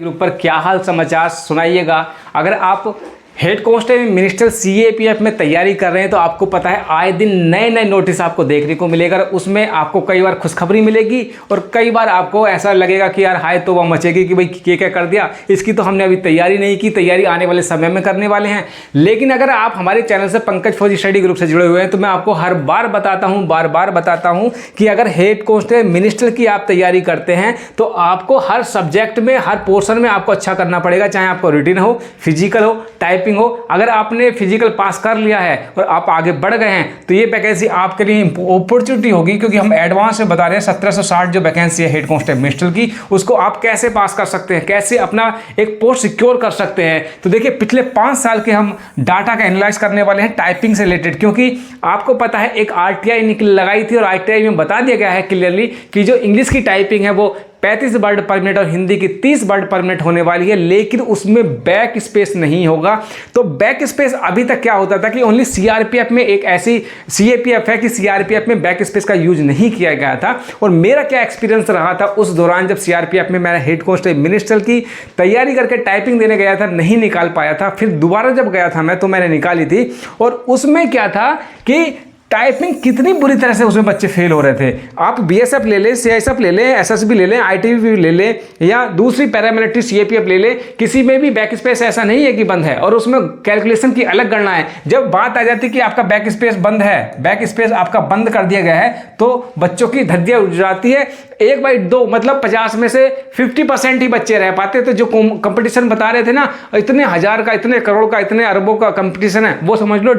Group पर क्या हाल समाचार सुनाइएगा। अगर आप हेड कांस्टेबल मिनिस्टर सीएपीएफ में तैयारी कर रहे हैं तो आपको पता है आए दिन नए नए नोटिस आपको देखने को मिलेगा। उसमें आपको कई बार खुशखबरी मिलेगी और कई बार आपको ऐसा लगेगा कि यार हाय तो वह मचेगी कि भाई क्या कर दिया, इसकी तो हमने अभी तैयारी नहीं की, तैयारी आने वाले समय में करने वाले हैं। लेकिन अगर आप हमारे चैनल से पंकज फौजी स्टडी ग्रुप से जुड़े हुए हैं तो मैं आपको हर बार बताता हूँ, बार बार बताता हूँ कि अगर हेड कांस्टेबल मिनिस्टर की आप तैयारी करते हैं तो आपको हर सब्जेक्ट में, हर पोर्शन में आपको अच्छा करना पड़ेगा, चाहे आपको रिटन हो, फिजिकल हो, टाइपिंग हो। अगर आपने फिजिकल पास कर लिया है और आप आगे बढ़ गए हैं तो ये वैकेंसी आपके लिए अपॉर्चुनिटी होगी, क्योंकि हम एडवांस में बता रहे हैं 1760 जो वैकेंसी है हेड कांस्टेबल मिनिस्टर की, उसको आप कैसे पास कर सकते हैं, कैसे अपना एक पोस्ट सिक्योर कर सकते हैं। तो देखिए पिछले 5 साल के हम डाटा का एनालाइज करने वाले हैं टाइपिंग से रिलेटेड, क्योंकि आपको पता है एक आरटीआई लगाई थी और आरटीआई में बता दिया गया है क्लियरली कि जो इंग्लिश की टाइपिंग है वो 35 वर्ड पर मिनट और हिंदी की 30 वर्ड पर मिनट होने वाली है, लेकिन उसमें बैक स्पेस नहीं होगा। तो बैक स्पेस अभी तक क्या होता था कि ओनली सीआरपीएफ में एक ऐसी सीएपीएफ है कि सीआरपीएफ में बैक स्पेस का यूज नहीं किया गया था। और मेरा क्या एक्सपीरियंस रहा था उस दौरान जब सीआरपीएफ में मैं हेड कांस्टेबल मिनिस्टर की तैयारी करके टाइपिंग देने गया था, नहीं निकाल पाया था। फिर दोबारा जब गया था मैं तो मैंने निकाली थी और उसमें क्या था कि टाइपिंग कितनी बुरी तरह से उसमें बच्चे फेल हो रहे थे। आप बीएसएफ ले लें, सीआईएसएफ ले लें, एसएसबी ले लें, आईटीबीपी ले लें या दूसरी पैरामिलिट्री सीएपीएफ ले लें, किसी में भी बैक स्पेस ऐसा नहीं है कि बंद है और उसमें कैलकुलेशन की अलग गणना है। जब बात आ जाती है कि आपका बैक स्पेस बंद है, बैक स्पेस आपका बंद कर दिया गया है, तो बच्चों की धज्जियां उड़ जाती है। 1/2 मतलब 50 में से 50% ही बच्चे रह पाते। तो जो कंपटीशन बता रहे थे ना, इतने हजार का, इतने करोड़ का, इतने अरबों का कंपटीशन है, वो समझ लो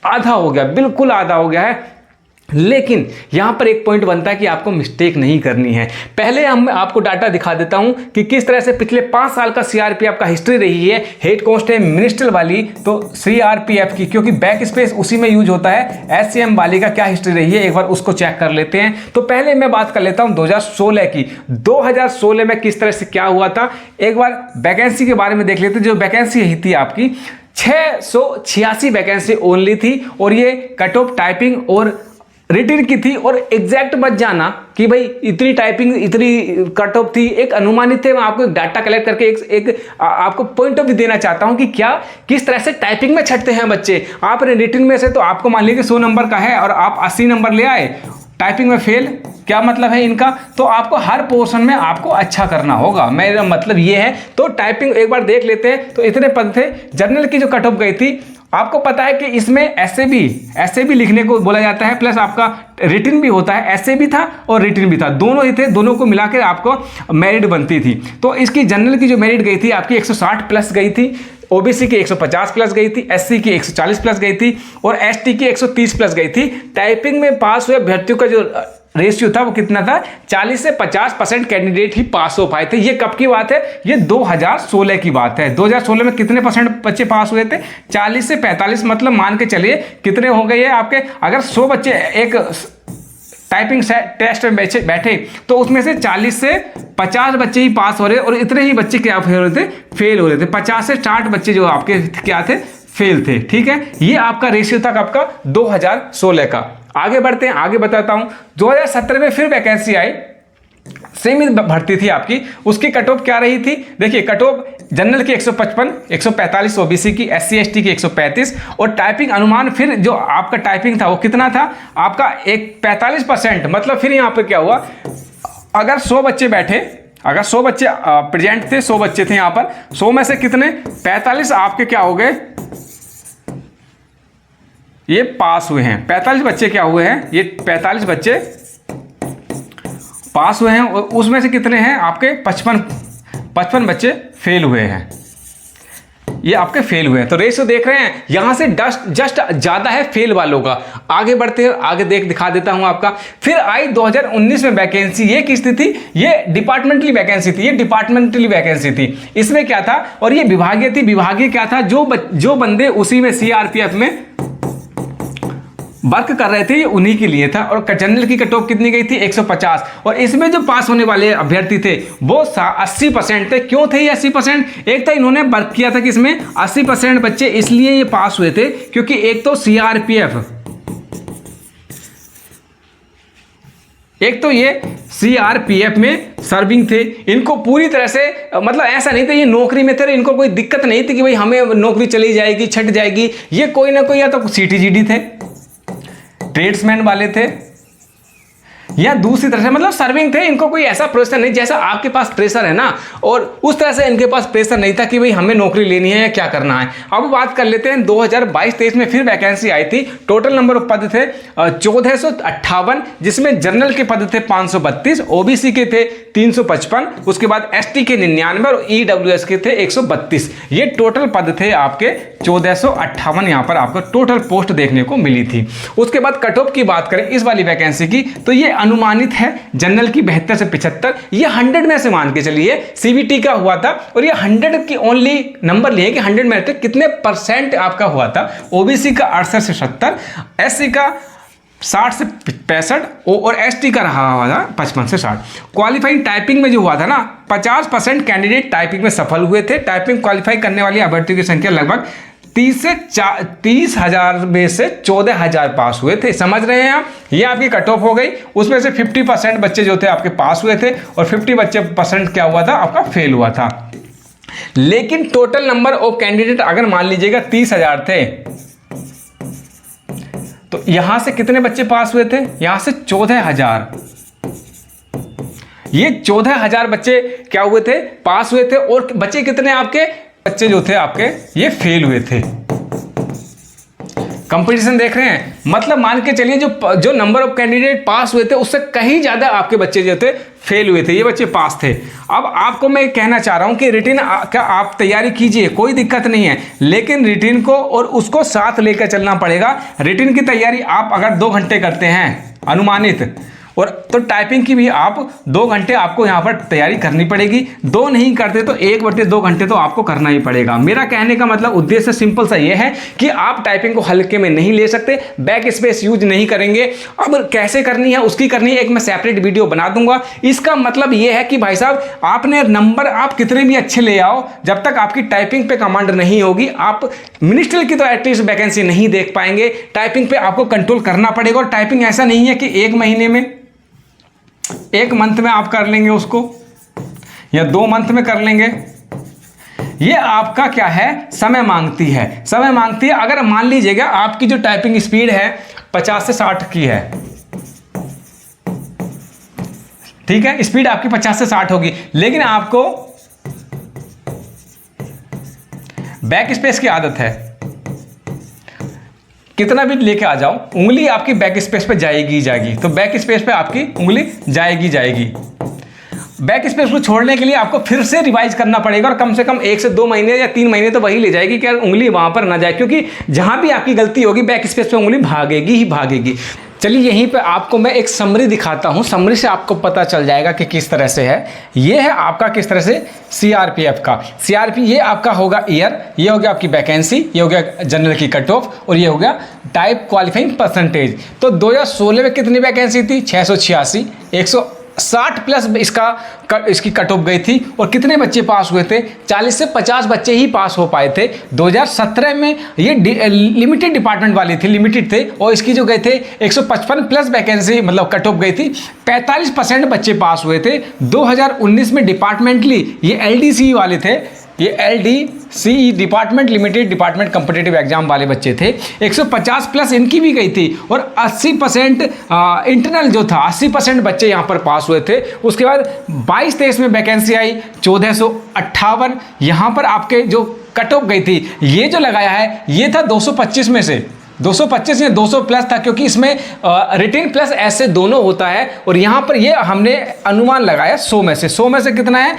आधा हो गया, बिल्कुल आधा हो गया है। लेकिन यहां पर एक पॉइंट बनता है कि आपको मिस्टेक नहीं करनी है। पहले हम आपको डाटा दिखा देता हूं कि किस तरह से पिछले 5 साल का सीआरपीएफ का हिस्ट्री रही है हेड कांस्टेबल मिनिस्टर वाली। तो सीआरपीएफ की, क्योंकि बैक स्पेस उसी में यूज होता है, एससीएम वाली का क्या हिस्ट्री रही है एक बार उसको चेक कर लेते हैं। तो पहले मैं बात कर लेता हूं 2016 की। 2016 में किस तरह से क्या हुआ था, एक बार वैकेंसी के बारे में देख लेते। जो वैकेंसी यही थी आपकी 686 वैकेंसी ओनली थी और ये कट ऑफ टाइपिंग और रिटन की थी। और एग्जैक्ट मत जाना कि भाई इतनी टाइपिंग, इतनी कट ऑफ थी, एक अनुमानित है। मैं आपको एक डाटा कलेक्ट करके एक आपको पॉइंट ऑफ व्यू देना चाहता हूं कि क्या किस तरह से टाइपिंग में छटते हैं बच्चे। आपने रिटन में से तो आपको मान लीजिए 100 नंबर का है और आप 80 नंबर ले आए, टाइपिंग में फेल, क्या मतलब है इनका। तो आपको हर पोर्शन में आपको अच्छा करना होगा, मेरा मतलब ये है। तो टाइपिंग एक बार देख लेते हैं। तो इतने पद थे। जनरल की जो कट ऑफ गई थी, आपको पता है कि इसमें ऐसे भी लिखने को बोला जाता है, प्लस आपका रिटन भी होता है। ऐसे भी था और रिटन भी था, दोनों ही थे, दोनों को मिलाकर आपको मेरिट बनती थी। तो इसकी जनरल की जो मेरिट गई थी आपकी 160 प्लस गई थी, ओबीसी की 150 प्लस गई थी, एससी की 140 प्लस गई थी और एसटी की 130 प्लस गई थी। टाइपिंग में पास हुए अभ्यर्थियों का जो रेशियो था वो कितना था, 40 से 50% कैंडिडेट ही पास हो पाए थे। ये कब की बात है, ये 2016 की बात है। 2016 में कितने परसेंट बच्चे पास हुए थे, 40 से 45, मतलब मान के चलिए कितने हो गए आपके, अगर 100 बच्चे एक टाइपिंग टेस्ट में बैठे तो उसमें से 40 से 50 बच्चे ही पास हो रहे और इतने ही बच्चे क्या हो रहे थे, फेल हो रहे थे। 50 से 60 बच्चे जो आपके क्या थे, फेल थे। ठीक है, ये आपका रेशियो था आपका 2016 का। आगे बढ़ते हैं, आगे बताता हूं। 2017 में फिर वैकेंसी आई, सेम भर्ती थी आपकी। उसकी कट ऑफ क्या रही थी, देखिए कट ऑफ जनरल की 155, 145 ओबीसी की, एससी एसटी की 135 और टाइपिंग अनुमान फिर जो आपका टाइपिंग था वो कितना था आपका, एक 45%। मतलब फिर यहां पर क्या हुआ, अगर 100 बच्चे बैठे, अगर 100 बच्चे प्रेजेंट थे, 100 बच्चे थे यहां पर, 100 में से कितने 45 आपके क्या हो गए, ये पास हुए हैं। 45 बच्चे क्या हुए हैं, ये 45 बच्चे पास हुए हैं और उसमें से कितने हैं आपके 55 बच्चे फेल हुए हैं। ये आपके फेल हुए हैं। तो रेशियो देख रहे हैं, यहां से जस्ट ज्यादा है फेल वालों का। आगे बढ़ते हैं, आगे दिखा देता हूं आपका। फिर आई 2019 में वैकेंसी, ये किसकी थी, ये डिपार्टमेंटली वैकेंसी थी, ये डिपार्टमेंटली वैकेंसी थी। इसमें क्या था, और ये विभागीय थी। विभागीय क्या था, जो बंदे उसी में सीआरपीएफ में वर्क कर रहे थे ये उन्हीं के लिए था। और जनरल की कट ऑफ कितनी गई थी, 150। और इसमें जो पास होने वाले अभ्यर्थी थे वो 80% थे। क्यों थे ये 80%, एक तो इन्होंने वर्क किया था कि इसमें 80% बच्चे इसलिए ये पास हुए थे क्योंकि एक तो सीआरपीएफ एक तो ये सीआरपीएफ में सर्विंग थे, इनको पूरी तरह से मतलब ऐसा नहीं था ये नौकरी में थे, इनको कोई दिक्कत नहीं थी कि भाई हमें नौकरी चली जाएगी, छट जाएगी। ये कोई ना कोई या तो सीटीजीडी थे, ट्रेड्समैन वाले थे, या दूसरी तरह से मतलब सर्विंग थे। इनको कोई ऐसा प्रेशर नहीं जैसा आपके पास प्रेशर है ना, और उस तरह से इनके पास प्रेशर नहीं था कि भाई हमें नौकरी लेनी है या क्या करना है। अब बात कर लेते हैं 2022-23 में फिर वैकेंसी आई थी। टोटल नंबर ऑफ पद थे 1458, जिसमें जनरल के पद थे 532, ओबीसी के थे 355, उसके बाद एसटी के 99 और ईडब्ल्यूएस के थे 132। ये टोटल पद थे आपके 1458, यहाँ पर आपको टोटल पोस्ट देखने को मिली थी। उसके बाद कट ऑफ की बात करें इस वाली वैकेंसी की, तो ये अनुमानित है जनरल की 72 से 75। ये 100 में से मान के चलिए, सीबीटी का हुआ था और ये 100 की ओनली नंबर लिए कि 100 में से कितने परसेंट आपका हुआ था। ओबीसी का 68 से 70, एससी का 60 से 65 और एसटी का रहा हुआ था 55 से 60। क्वालिफाइंग टाइपिंग में जो हुआ था ना, 50% कैंडिडेट टाइपिंग में सफल हुए थे। टाइपिंग क्वालिफाई करने वाली अभ्यर्थियों की संख्या लगभग 30,000 में से 14,000 पास हुए थे। समझ रहे हैं आप, ये आपकी कट ऑफ हो गई। उसमें से 50% बच्चे जो थे आपके पास हुए थे और 50% क्या हुआ था, आपका फेल हुआ था। लेकिन टोटल नंबर ऑफ कैंडिडेट अगर मान लीजिएगा 30,000 थे, तो यहां से कितने बच्चे पास हुए थे, यहां से 14,000। ये 14,000 बच्चे क्या हुए थे, पास हुए थे, और बच्चे कितने आपके बच्चे जो थे आपके ये फेल हुए थे। कंपटीशन देख रहे हैं, मतलब मान के चलिए जो नंबर ऑफ कैंडिडेट पास हुए थे उससे कहीं ज्यादा आपके बच्चे जो थे फेल हुए थे, ये बच्चे पास थे। अब आपको मैं कहना चाह रहा हूं कि रिटिन का आप तैयारी कीजिए, कोई दिक्कत नहीं है, लेकिन रिटिन को और उसको साथ लेकर चलना पड़ेगा। रिटिन की तैयारी आप अगर 2 घंटे करते हैं अनुमानित, और तो टाइपिंग की भी आप 2 घंटे आपको यहाँ पर तैयारी करनी पड़ेगी। 2 नहीं करते तो 1/2 घंटे तो आपको करना ही पड़ेगा। मेरा कहने का मतलब उद्देश्य सिंपल सा ये है कि आप टाइपिंग को हल्के में नहीं ले सकते, बैक स्पेस यूज नहीं करेंगे। अब कैसे करनी है उसकी करनी है, एक मैं सेपरेट वीडियो बना दूंगा। इसका मतलब ये है कि भाई साहब आपने नंबर आप कितने भी अच्छे ले आओ, जब तक आपकी टाइपिंग पे कमांड नहीं होगी आप मिनिस्ट्रियल की तो एटलीस्ट वैकेंसी नहीं देख पाएंगे। टाइपिंग पे आपको कंट्रोल करना पड़ेगा, और टाइपिंग ऐसा नहीं है कि 1 महीने में, 1 मंथ में आप कर लेंगे उसको, या 2 मंथ में कर लेंगे। ये आपका क्या है, समय मांगती है, समय मांगती है। अगर मान लीजिएगा आपकी जो टाइपिंग स्पीड है 50 से 60 की है, ठीक है, स्पीड आपकी 50 से 60 होगी, लेकिन आपको बैक स्पेस की आदत है। कितना भी लेके आ जाओ, उंगली आपकी बैक स्पेस पे जाएगी ही जाएगी, तो बैक स्पेस पे आपकी उंगली जाएगी जाएगी। बैक स्पेस को छोड़ने के लिए आपको फिर से रिवाइज करना पड़ेगा, और कम से कम 1 से 2 महीने या 3 महीने तो वही ले जाएगी कि उंगली वहां पर ना जाए, क्योंकि जहां भी आपकी गलती होगी बैक स्पेस पे उंगली भागेगी ही भागेगी। चलिए यहीं पे आपको मैं एक समरी दिखाता हूं, समरी से आपको पता चल जाएगा कि किस तरह से है। ये है आपका किस तरह से सीआरपीएफ का, सीआरपी ये आपका होगा ईयर, ये हो गया आपकी वैकेंसी, ये हो गया जनरल की कट ऑफ, और ये हो गया टाइप क्वालिफाइंग परसेंटेज। तो 2016 में कितनी वैकेंसी थी, 686, 160 प्लस इसकी कट ऑफ गई थी, और कितने बच्चे पास हुए थे, 40 से 50 बच्चे ही पास हो पाए थे। 2017 में ये लिमिटेड डिपार्टमेंट वाली थी, लिमिटेड थे, और इसकी जो गए थे 155 प्लस वैकेंसी मतलब कट ऑफ गई थी, 45% बच्चे पास हुए थे। 2019 में डिपार्टमेंटली ये एलडीसी वाले थे, ये LDCE department limited department competitive exam वाले बच्चे थे, 150 प्लस इनकी भी गई थी, और 80% इंटरनल जो था 80% बच्चे यहाँ पर पास हुए थे। उसके बाद 22-23 में वैकेंसी आई 1458, यहाँ पर आपके जो कट ऑफ गई थी, ये जो लगाया है ये था 225 में से 225 या 200 प्लस था, क्योंकि इसमें रिटिन प्लस ऐसे दोनों होता है, और यहाँ पर ये हमने अनुमान लगाया 100 में से, 100 में से कितना है,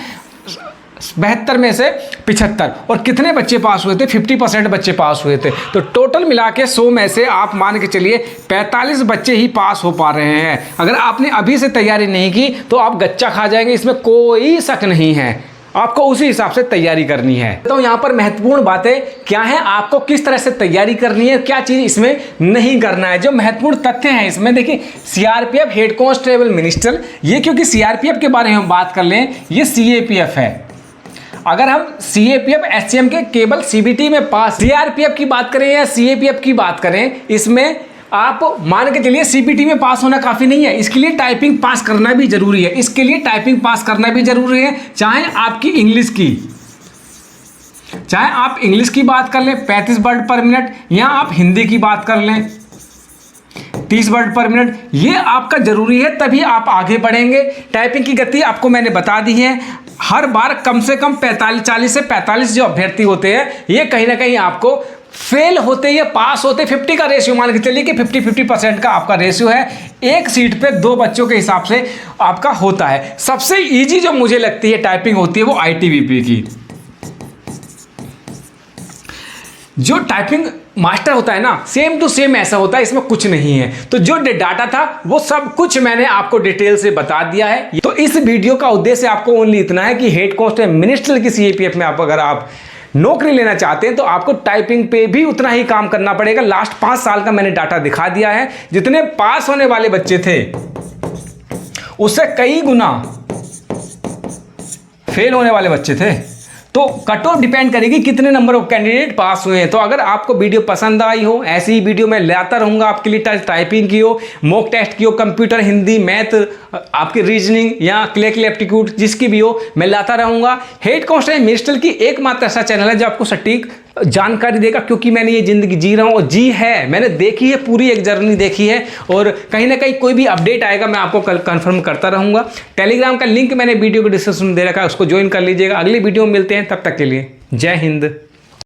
72 में से 75, और कितने बच्चे पास हुए थे, 50% बच्चे पास हुए थे। तो टोटल मिला के 100 में से आप मान के चलिए 45 बच्चे ही पास हो पा रहे हैं। अगर आपने अभी से तैयारी नहीं की तो आप गच्चा खा जाएंगे, इसमें कोई शक नहीं है। आपको उसी हिसाब से तैयारी करनी है। तो यहाँ पर महत्वपूर्ण बातें क्या है, आपको किस तरह से तैयारी करनी है, क्या चीज इसमें नहीं करना है। जो महत्वपूर्ण तथ्य हैं इसमें देखिए, सीआरपीएफ हेड कांस्टेबल मिनिस्टर, ये क्योंकि सीआरपीएफ के बारे में हम बात कर लें, ये सीएपीएफ है। अगर हम सीएपीएफ एससीएम के केवल सीबीटी में पास, सीआरपीएफ की बात करें या सीएपीएफ की बात करें, इसमें आप मान के चलिए सीपीटी में पास होना काफ़ी नहीं है, इसके लिए टाइपिंग पास करना भी जरूरी है। इसके लिए टाइपिंग पास करना भी जरूरी है, चाहे आपकी इंग्लिश की, चाहे आप इंग्लिश की बात कर लें 35 वर्ड पर मिनट, या आप हिंदी की बात कर लें 30 वर्ड पर मिनट, ये आपका जरूरी है, तभी आप आगे बढ़ेंगे। टाइपिंग की गति आपको मैंने बता दी है, हर बार कम से कम 40 से 45 जो अभ्यर्थी होते हैं, ये कहीं ना कहीं आपको फेल होते या पास होते 50 का रेशियो मान के चलिए कि 50% का आपका रेशियो है, एक सीट पे 2 बच्चों के हिसाब से आपका होता है। सबसे इजी जो मुझे लगती है टाइपिंग होती है वो आईटीबीपी की। जो टाइपिंग मास्टर होता है ना, सेम टू सेम ऐसा होता है, इसमें कुछ नहीं है। तो जो डाटा था वो सब कुछ मैंने आपको डिटेल से बता दिया है। तो इस वीडियो का उद्देश्य आपको ओनली इतना है कि हेड कांस्टेबल मिनिस्टर की सीएपीएफ में अगर आप नौकरी लेना चाहते हैं तो आपको टाइपिंग पे भी उतना ही काम करना पड़ेगा। लास्ट 5 साल का मैंने डाटा दिखा दिया है, जितने पास होने वाले बच्चे थे उससे कई गुना फेल होने वाले बच्चे थे। तो कट ऑफ डिपेंड करेगी कितने नंबर ऑफ कैंडिडेट पास हुए हैं। तो अगर आपको वीडियो पसंद आई हो, ऐसी ही वीडियो मैं लाता रहूँगा आपके लिए, टाइपिंग की हो, मॉक टेस्ट की हो, कंप्यूटर, हिंदी, मैथ, आपकी रीजनिंग या क्लियर एप्टीट्यूड जिसकी भी हो, मैं लाता रहूँगा। हेड कांस्टेबल मिनिस्टर की एकमात्र ऐसा चैनल है जो आपको सटीक जानकारी देगा, क्योंकि मैंने ये ज़िंदगी जी रहा हूँ और जी है, मैंने देखी है, पूरी एक जर्नी देखी है, और कहीं ना कहीं कोई भी अपडेट आएगा मैं आपको कल कंफर्म करता रहूँगा। टेलीग्राम का लिंक मैंने वीडियो को डिस्क्रिप्शन में दे रखा है, उसको ज्वाइन कर लीजिएगा। अगली वीडियो में मिलते हैं, तब तक के लिए जय हिंद।